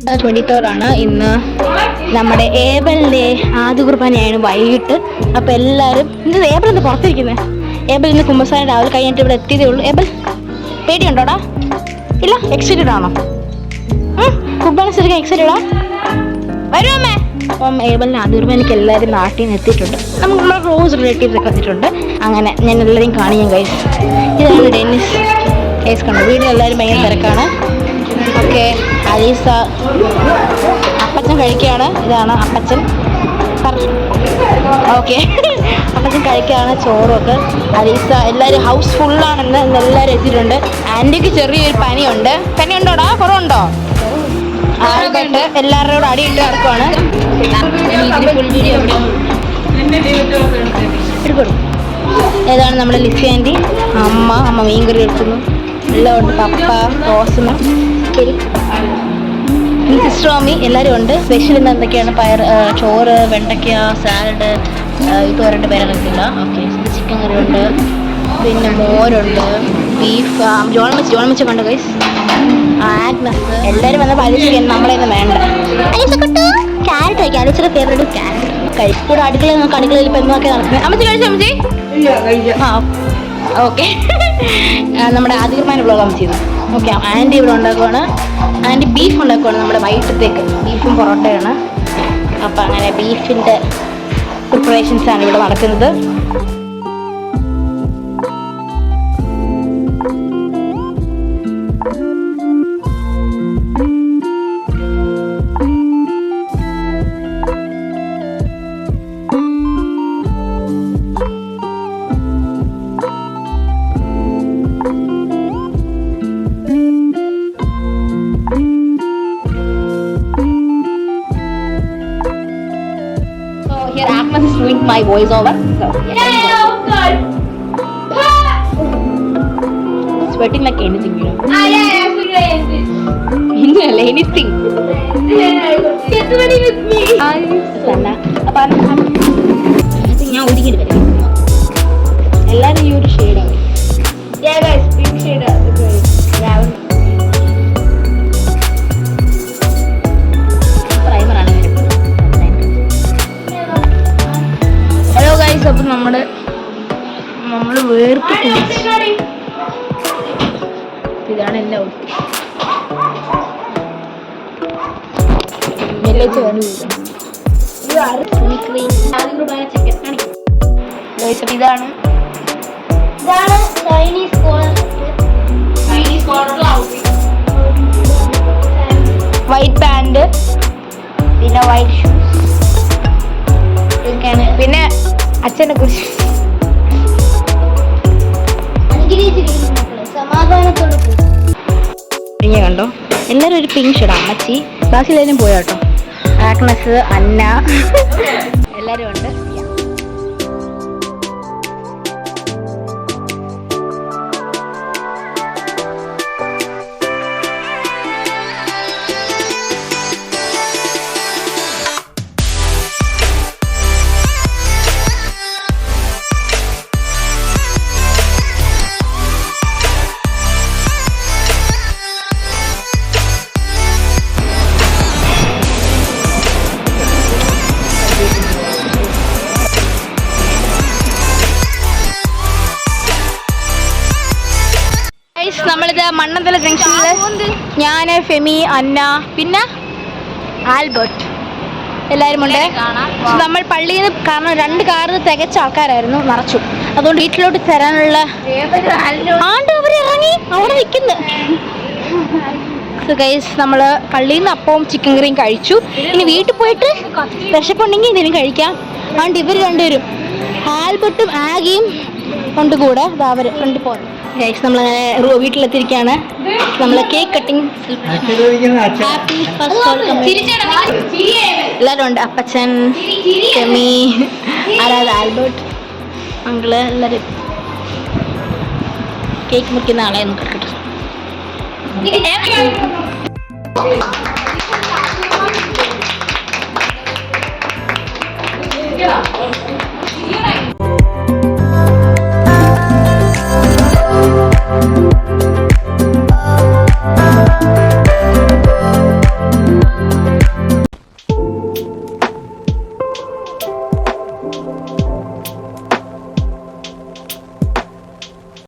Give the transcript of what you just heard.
23 ആണ് ഇന്ന്. നമ്മുടെ ഏബലിൻ്റെ ആദ്യ കുർബാനയാണ് വൈകിട്ട്. അപ്പോൾ എല്ലാവരും ഇന്ന് ഏബൽ എന്താ പുറത്തിരിക്കുന്നത്? ഏബൽ ഇന്ന് കുമ്പസാരം രാവിലെ കഴിഞ്ഞിട്ട് ഇവിടെ എത്തിയതേ ഉള്ളൂ. ഏബൽ പേടിയുണ്ടോടാ? ഇല്ല, എക്സൈറ്റഡ് ആണോ? കുർബാന ശരിക്കും എക്സൈറ്റഡാ? വരുമേ. അപ്പം ഏബലിന് ആദ്യ കുർബാനയ്ക്ക് എല്ലാവരും നാട്ടിൽ നിന്ന് എത്തിയിട്ടുണ്ട്. നമ്മുടെ ക്ലോസ് റിലേറ്റീവ്സ് ഒക്കെ എത്തിയിട്ടുണ്ട്. അങ്ങനെ ഞാൻ എല്ലാവരെയും കാണിക്കാൻ കഴിയും. ഇതാണ് ഡെന്നിസ് കേസ് കണ്ടു. വീട്ടിൽ എല്ലാവരും ഭയങ്കര തിരക്കാണ്. ഓക്കെ, അലീസ അപ്പച്ചൻ കഴിക്കുകയാണ്. ഇതാണ് അപ്പച്ചൻ. ഓക്കെ, അപ്പച്ചൻ കഴിക്കുകയാണ് ചോറൊക്കെ. അലീസ എല്ലാവരും ഹൗസ് ഫുള്ളാണെന്ന് എല്ലാവരും എത്തിയിട്ടുണ്ട്. ആൻറ്റിക്ക് ചെറിയൊരു പനിയുണ്ട്. പനിയുണ്ടോടാ? കുറവുണ്ടോ? ആൾക്കാട്ട് എല്ലാവരോടും അടിയിട്ട് നടക്കുവാണ്. ഏതാണ് നമ്മുടെ ലിസി ആൻറ്റി. അമ്മ മീൻകറി എടുക്കുന്നു. എല്ലാം ഉണ്ട്. പപ്പ, റോസമ്മ, സിസ്റ്റർ മമ്മി എല്ലാവരും ഉണ്ട്. സ്പെഷ്യൽ ഇന്ന് എന്തൊക്കെയാണ്? ചോറ്, വെണ്ടയ്ക്ക, സാലഡ്, ഇത് ഓരോ പേരറിയില്ല. ഓക്കെ, ചിക്കൻ കറി ഉണ്ട്, പിന്നെ മോരുണ്ട്, ബീഫ്. ജോൺമിച്ച കണ്ടു ഗൈസ്. ആഗ്നസ് എല്ലാവരും വന്ന പരീക്ഷിക്കാൻ നമ്മളെയൊന്നും വേണ്ട. ക്യാരറ്റ് കഴിക്കാം. അലിച്ചയുടെ ഫേവറേറ്റ് ക്യാരറ്റ് കഴിക്കും. ഇവിടെ അടുക്കളയിൽ പെണ്ണൊക്കെ നടക്കുന്നത്. അമ്മച്ചി കഴിച്ചോ? അമ്മച്ചി ഓക്കെ. നമ്മുടെ ആദ്യമാന വ്ളോഗാണ് ചെയ്യുന്നത്. ഓക്കെ, ആൻറ്റി ഇവിടെ ഉണ്ടാക്കുവാണ്. ആൻറ്റി ബീഫ് ഉണ്ടാക്കുവാണ് നമ്മുടെ വൈകിട്ടത്തേക്ക്. ബീഫും പൊറോട്ടയാണ്. അപ്പം അങ്ങനെ ബീഫിൻ്റെ പ്രിപ്പറേഷൻസാണ് ഇവിടെ നടക്കുന്നത്. Here Agnes is doing my voice over. So, sweating like anything, you know. Anything. Get ready with me. Sana. Appa ഞാൻ ഒതുക്കിയിട്ട് വരാം. എല്ലാവരും ഈ ഒരു ഷെയ്ഡാണ്. Yeah guys, pink shade. അപ്പം നമ്മൾ വേർത്ത് ഇതാണ് എല്ലാം ഔട്ട്ഫിറ്റ്. ഇതാണ് വൈറ്റ് പാൻറ്, പിന്നെ വൈറ്റ് ഷൂസ്, ഇതൊക്കെയാണ്. പിന്നെ അച്ഛനെ കുറിച്ച് സമാധാനത്തോടെ കണ്ടോ. എല്ലാവരും ഒരു പിങ്ക് ഷെയ്ഡ്. അമ്മച്ചി ക്ലാസ്സിലെല്ലാവരും പോയാട്ടോ. ആഗ്നസ്, അന്ന എല്ലാവരും ഉണ്ട്. നമ്മളിത് മണ്ണന്തല ജംഗ്ഷനിൽ ഞാൻ, ഫെമി, അന്ന, പിന്നെ ആൽബർട്ട് എല്ലാവരും ഉണ്ട്. നമ്മൾ പള്ളിയിൽ നിന്ന് കാരണം 2 കാറിന് തികച്ച ആൾക്കാരായിരുന്നു, നിറച്ചു. അതുകൊണ്ട് വീട്ടിലോട്ട് തരാനുള്ള അവർ ഇറങ്ങി അവിടെ നിൽക്കുന്നു. ഗൈസ്, നമ്മൾ പള്ളിയിൽ നിന്ന് അപ്പവും ചിക്കൻ കറിയും കഴിച്ചു. ഇനി വീട്ടിൽ പോയിട്ട് വിശപ്പുണ്ടെങ്കിൽ എന്തെങ്കിലും കഴിക്കാം. അതുകൊണ്ട് ഇവർ രണ്ടുപേരും ആൽബർട്ടും ആഗിയും കൊണ്ട് കൂടെ അവർ ഫ്രണ്ടിൽ പോകുന്നു. ഗൈസ്, നമ്മളങ്ങനെ വീട്ടിലെത്തിയിരിക്കുകയാണ്. നമ്മൾ കേക്ക് കട്ടിങ്. എല്ലാവരും ഉണ്ട്. അപ്പച്ചൻ, കെമി, ആൽബർട്ട്, അങ്കിള് എല്ലാവരും. കേക്ക് മുറിക്കുന്ന ആളെ നോക്കിട്ട്